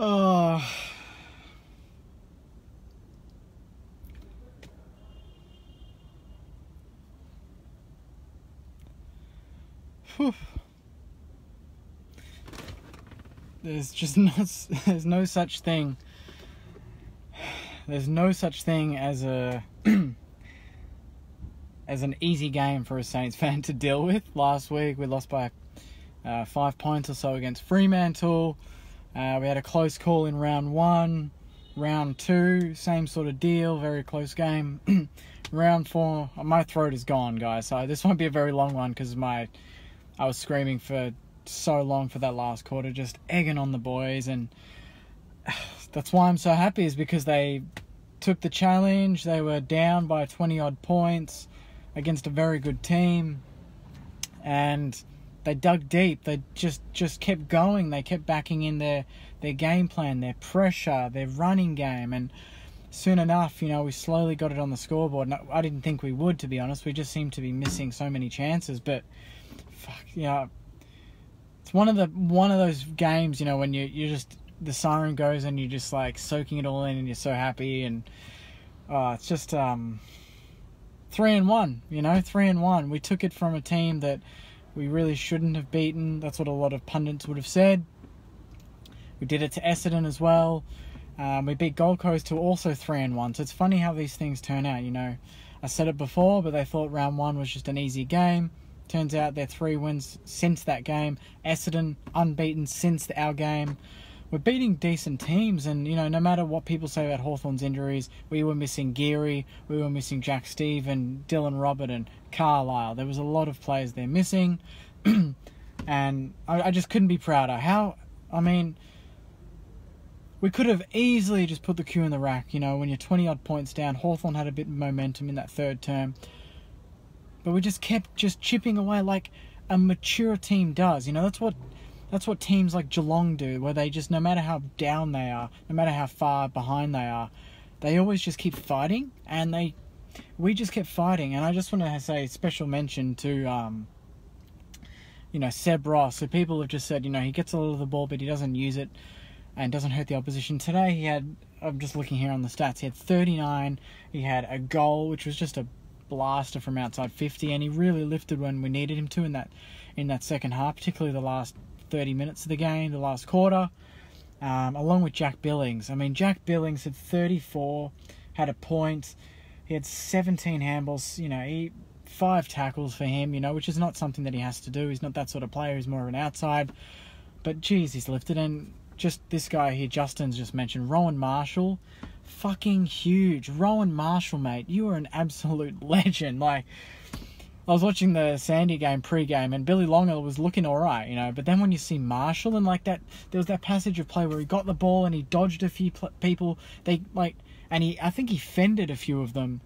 Oh. Whew. There's no such thing. There's no such thing as a as an easy game for a Saints fan to deal with. Last week we lost by 5 points or so against Fremantle. We had a close call in round 1. Round 2, same sort of deal, very close game. Round 4, my throat is gone, guys. So this won't be a very long one because I was screaming for so long for that last quarter, just egging on the boys, and that's why I'm so happy, is because they took the challenge. They were down by 20 odd points against a very good team, and they dug deep. They just kept going. They kept backing in their game plan, their pressure, their running game, and soon enough, we slowly got it on the scoreboard. And I didn't think we would, to be honest. We just seemed to be missing so many chances, but it's one of those games, when you just, the siren goes and you're just like soaking it all in and you're so happy, and it's just 3-1, 3-1. We took it from a team that we really shouldn't have beaten. That's what a lot of pundits would have said. We did it to Essendon as well. We beat Gold Coast, who are also 3-1. So it's funny how these things turn out. I said it before, but they thought round 1 was just an easy game. Turns out they're 3 wins since that game. Essendon unbeaten since our game. We're beating decent teams, and no matter what people say about Hawthorn's injuries, we were missing Geary, we were missing Jack Steve and Dylan Robert and Carlisle. There was a lot of players there missing, and I just couldn't be prouder. We could have easily just put the Q in the rack, when you're 20 odd points down. Hawthorn had a bit of momentum in that third term, but we just kept chipping away like a mature team does. That's what teams like Geelong do, where they just, no matter how down they are, no matter how far behind they are, they always just keep fighting, and we just kept fighting. And I just want to say special mention to Seb Ross. So people have just said, he gets a lot of the ball, but he doesn't use it and doesn't hurt the opposition. Today I'm just looking here on the stats, he had 39, he had a goal, which was just a blaster from outside 50, and he really lifted when we needed him to in that second half, particularly the last 30 minutes of the game, the last quarter, along with Jack Billings. Jack Billings had 34, had a point, he had 17 handballs, 5 tackles for him, which is not something that he has to do. He's not that sort of player, he's more of an outside, but geez, he's lifted. And just this guy here, Justin's just mentioned, Rowan Marshall, fucking huge. Rowan Marshall, mate, you are an absolute legend. I was watching the Sandy game pre-game, and Billy Longer was looking alright, but then when you see Marshall, and there was that passage of play where he got the ball and he dodged a few people, I think he fended a few of them.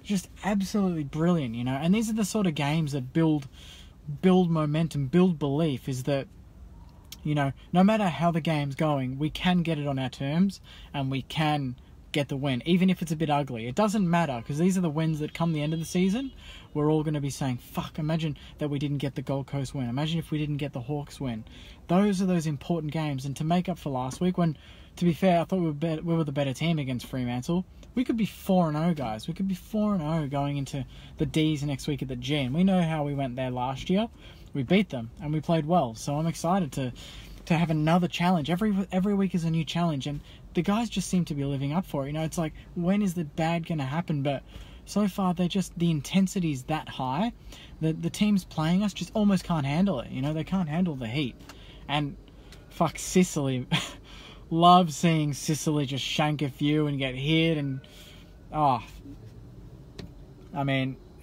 Just absolutely brilliant, and these are the sort of games that build momentum, build belief, is that no matter how the game's going, we can get it on our terms, and we can get the win, even if it's a bit ugly. It doesn't matter, because these are the wins that come the end of the season. We're all going to be saying, fuck, imagine that we didn't get the Gold Coast win. Imagine if we didn't get the Hawks win. Those are those important games, and to make up for last week, when, to be fair, I thought we were the better team against Fremantle, we could be 4-0, guys. We could be 4-0 going into the D's next week at the G, and we know how we went there last year. We beat them, and we played well, so I'm excited to have another challenge. Every week is a new challenge, and the guys just seem to be living up for it. It's like, when is the bad going to happen? But so far, the intensity is that high. The teams playing us just almost can't handle it. They can't handle the heat. And fuck, Sicily. Love seeing Sicily just shank a few and get hit, and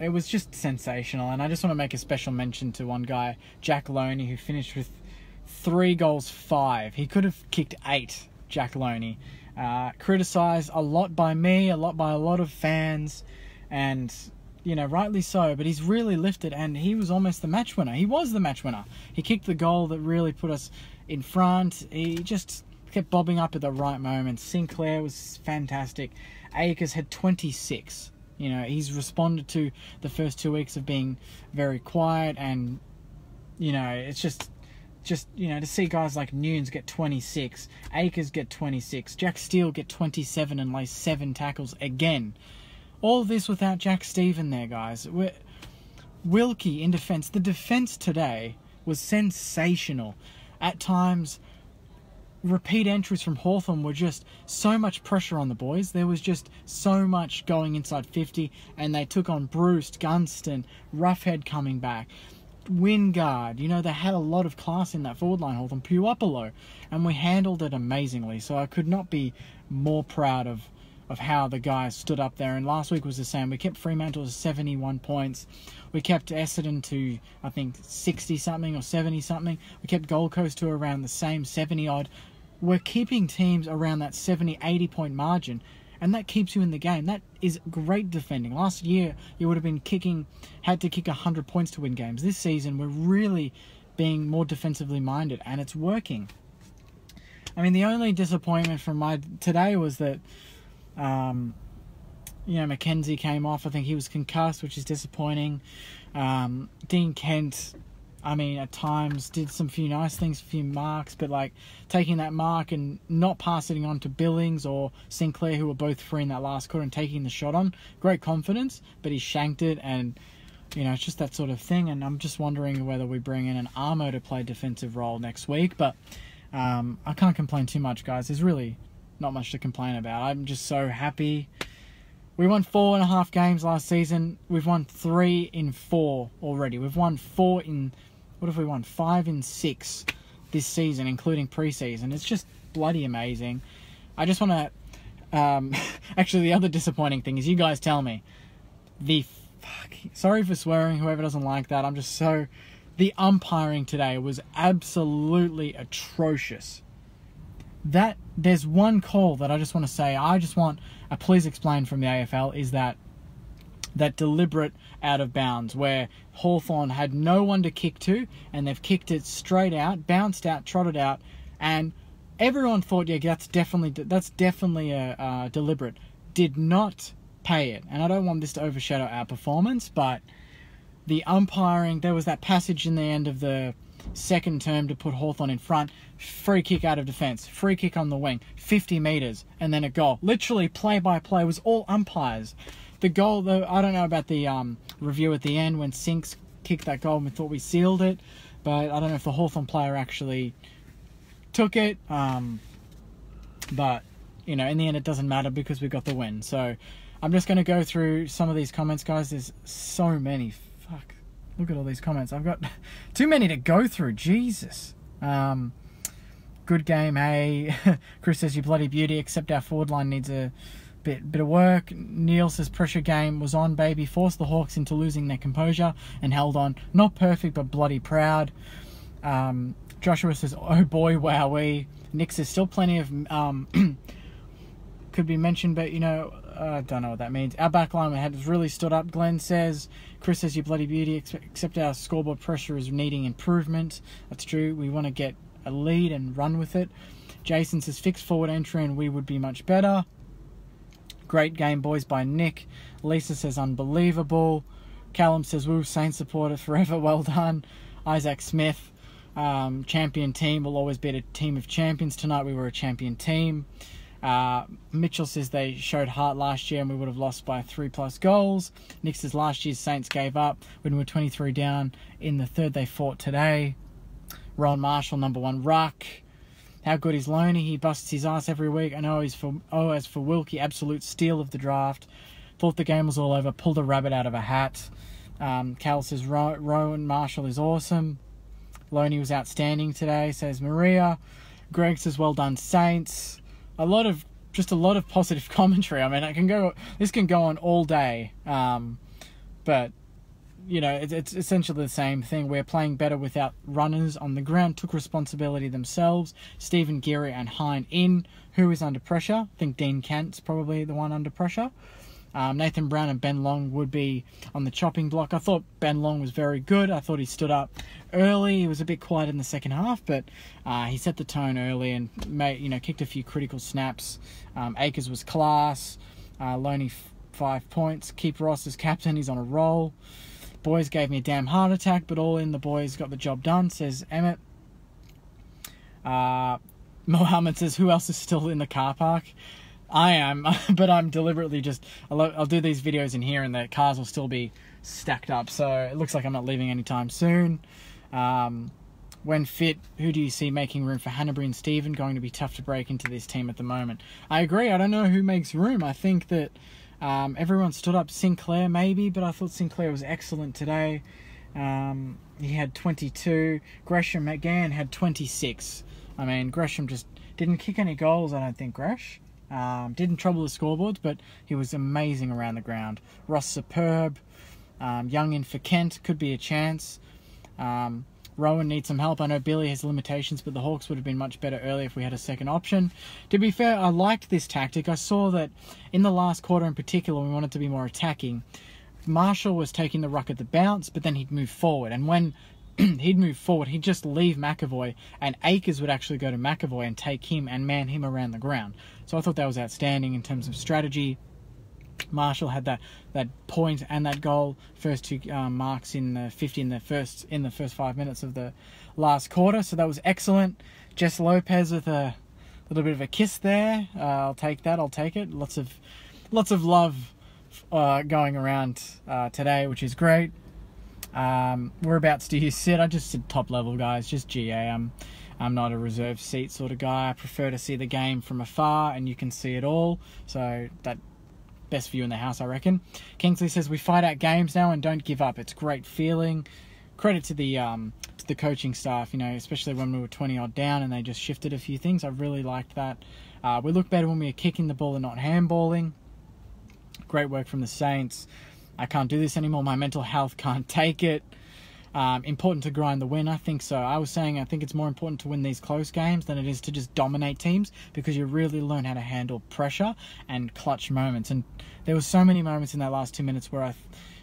it was just sensational. And I just want to make a special mention to one guy, Jack Loney, who finished with 3 goals, 5. He could have kicked 8, Jack Loney. Criticised a lot by me, a lot by a lot of fans, and rightly so, but he's really lifted, and he was almost the match winner. He was the match winner. He kicked the goal that really put us in front. He just kept bobbing up at the right moment. Sinclair was fantastic. Akers had 26. He's responded to the first 2 weeks of being very quiet, and it's just just, to see guys like Nunes get 26, Akers get 26, Jack Steele get 27 and lay 7 tackles again. All this without Jack Stephen there, guys. Wilkie in defence. The defence today was sensational. At times, repeat entries from Hawthorn were just so much pressure on the boys. There was just so much going inside 50, and they took on Bruce, Gunston, Roughhead coming back, Wingard. They had a lot of class in that forward line, Hawthorn, Puopolo, and we handled it amazingly. So I could not be more proud of how the guys stood up there. And last week was the same. We kept Fremantle to 71 points. We kept Essendon to, I think, 60-something or 70-something. We kept Gold Coast to around the same 70-odd. We're keeping teams around that 70, 80-point margin, and that keeps you in the game. That is great defending. Last year, you would have been had to kick 100 points to win games. This season, we're really being more defensively minded, and it's working. I mean, the only disappointment from today was that Mackenzie came off. I think he was concussed, which is disappointing. Dean Kent, at times did some few nice things, a few marks, but taking that mark and not passing it on to Billings or Sinclair, who were both free in that last quarter, and taking the shot on, great confidence, but he shanked it, and it's just that sort of thing. And I'm just wondering whether we bring in an Armo to play defensive role next week, but I can't complain too much, guys. There's really not much to complain about. I'm just so happy. We won 4.5 games last season. We've won 3 in 4 already. We've won 4 in... What have we won? 5 in 6 this season, including pre-season. It's just bloody amazing. I just want to... actually, the other disappointing thing is, you guys tell me. Sorry for swearing, whoever doesn't like that. I'm just so... The umpiring today was absolutely atrocious. There's one call that I just want to say. I just want a please explain from the AFL, is that deliberate out of bounds where Hawthorn had no one to kick to, and they've kicked it straight out, bounced out, trotted out, and everyone thought, yeah, that's definitely a deliberate. Did not pay it, and I don't want this to overshadow our performance, but the umpiring, there was that passage in the end of the second term to put Hawthorn in front, free kick out of defence, free kick on the wing, 50 metres, and then a goal. Literally play by play was all umpires. The goal, though, I don't know about the review at the end when Sinks kicked that goal and we thought we sealed it, but I don't know if the Hawthorn player actually took it. But, in the end it doesn't matter because we got the win. So I'm just going to go through some of these comments, guys. There's so many. Fuck. Look at all these comments. I've got too many to go through. Jesus. Good game, hey. Chris says, you bloody beauty, except our forward line needs a bit of work. Neil says, pressure game was on, baby. Forced the Hawks into losing their composure and held on. Not perfect, but bloody proud. Joshua says, oh boy, wowee. Nick says, still plenty of... could be mentioned, but, I don't know what that means. Our backline has really stood up, Glenn says. Chris says, you bloody beauty, except our scoreboard pressure is needing improvement. That's true. We want to get a lead and run with it. Jason says, fix forward entry and we would be much better. Great game, boys, by Nick. Lisa says, unbelievable. Callum says, woo, Saints supporter forever, well done. Isaac Smith, champion team will always beat a team of champions. Tonight we were a champion team. Mitchell says they showed heart last year and we would have lost by 3+ goals. Nick says last year's Saints gave up when we were 23 down in the third. They fought today. Rowan Marshall, number 1 ruck. How good is Loney? He busts his ass every week. I know as for Wilkie, absolute steal of the draft. Thought the game was all over. Pulled a rabbit out of a hat. Cal says Rowan Marshall is awesome. Loney was outstanding today, says Maria. Greg says well done, Saints. A lot of positive commentary. I mean, this can go on all day. But it's essentially the same thing. We're playing better without runners on the ground. Took responsibility themselves. Stephen Geary and Hine in. Who is under pressure? I think Dean Kent's probably the one under pressure. Nathan Brown and Ben Long would be on the chopping block. I thought Ben Long was very good. I thought he stood up early. He was a bit quiet in the second half, but he set the tone early and kicked a few critical snaps. Akers was class. Loney 5 points. Keep Ross as captain. He's on a roll. Boys gave me a damn heart attack, but all in, the boys got the job done, says Emmett. Mohammed says, who else is still in the car park? I am, but I'm deliberately just... I'll do these videos in here and the cars will still be stacked up. So it looks like I'm not leaving anytime soon. When fit, who do you see making room for Hanbury and Stephen? Going to be tough to break into this team at the moment. I agree. I don't know who makes room. I think that everyone stood up. Sinclair maybe, but I thought Sinclair was excellent today. He had 22. Gresham again had 26. I mean, Gresham just didn't kick any goals, I don't think, Gresh. Didn't trouble the scoreboards, but he was amazing around the ground. Ross superb. Young in for Kent, could be a chance. Rowan needs some help. I know Billy has limitations, but the Hawks would have been much better earlier if we had a second option. To be fair, I liked this tactic. I saw that in the last quarter in particular, we wanted to be more attacking. Marshall was taking the ruck at the bounce, but then he'd move forward. And when he'd move forward, he'd just leave McAvoy, and Akers would actually go to McAvoy and take him and man him around the ground. So I thought that was outstanding in terms of strategy. Marshall had that point and that goal, first two marks in the 50 in the first 5 minutes of the last quarter. So that was excellent. Jess Lopez with a little bit of a kiss there. I'll take that. I'll take it. Lots of love going around today, which is great. Whereabouts do you sit? I just sit top level, guys. Just GA. I'm not a reserve seat sort of guy. I prefer to see the game from afar, and you can see it all. So that. Best view in the house, I reckon. Kingsley says, we fight out games now and don't give up. It's a great feeling. Credit to the coaching staff, you know, especially when we were 20 odd down and they just shifted a few things. I really liked that. We look better when we are kicking the ball and not handballing. Great work from the Saints. I can't do this anymore. My mental health can't take it. Important to grind the win. I think so. I was saying I think it's more important to win these close games than it is to just dominate teams, because you really learn how to handle pressure and clutch moments. And there were so many moments in that last 2 minutes where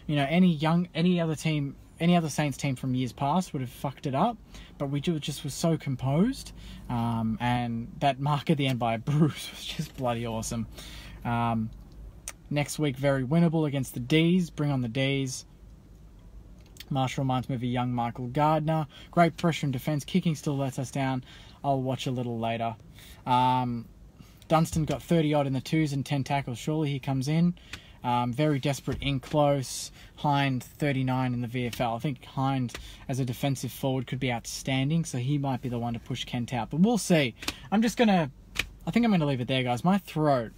any other Saints team from years past would have fucked it up, but we just were so composed. And that mark at the end by Bruce was just bloody awesome. Next week, very winnable against the D's. Bring on the D's. Marshall reminds me of a young Michael Gardner. Great pressure and defence. Kicking still lets us down. I'll watch a little later. Dunstan got 30-odd in the twos and 10 tackles. Surely he comes in. Very desperate in close. Hind, 39 in the VFL. I think Hind, as a defensive forward, could be outstanding, so he might be the one to push Kent out. But we'll see. I think I'm going to leave it there, guys. My throat,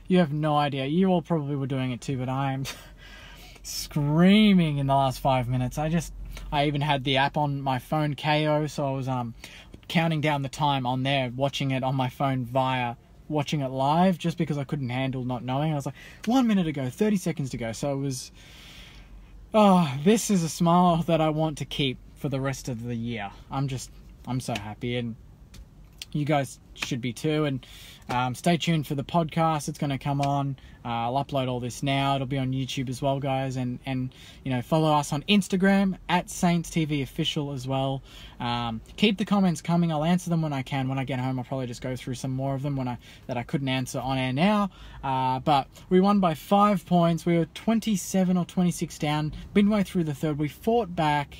you have no idea. You all probably were doing it too, but I am... screaming in the last 5 minutes. I even had the app on my phone, KO, so I was counting down the time on there, watching it on my phone via watching it live, just because I couldn't handle not knowing. I was like, 1 minute to go, 30 seconds to go. So it was, this is a smile that I want to keep for the rest of the year. I'm so happy, and you guys should be too. And stay tuned for the podcast. It's going to come on. I'll upload all this now. It'll be on YouTube as well, guys. And you know, follow us on Instagram at Saints TV Official as well. Keep the comments coming. I'll answer them when I can. When I get home, I'll probably just go through some more of them that I couldn't answer on air now. But we won by 5 points. We were 27 or 26 down midway through the third. We fought back.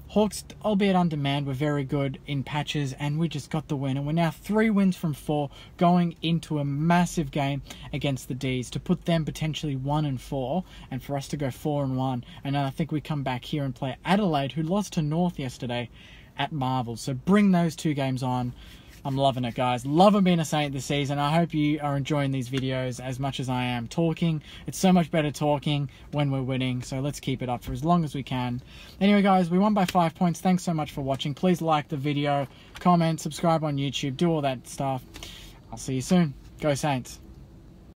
Hawks, albeit undermanned, were very good in patches, and we just got the win. And we're now 3 wins from 4, going into a massive game against the D's to put them potentially 1-4, and for us to go 4-1. And then I think we come back here and play Adelaide, who lost to North yesterday at Marvel. So bring those 2 games on. I'm loving it, guys. Loving being a Saint this season. I hope you are enjoying these videos as much as I am talking. It's so much better talking when we're winning, so let's keep it up for as long as we can. Anyway, guys, we won by 5 points. Thanks so much for watching. Please like the video, comment, subscribe on YouTube, do all that stuff. I'll see you soon. Go Saints.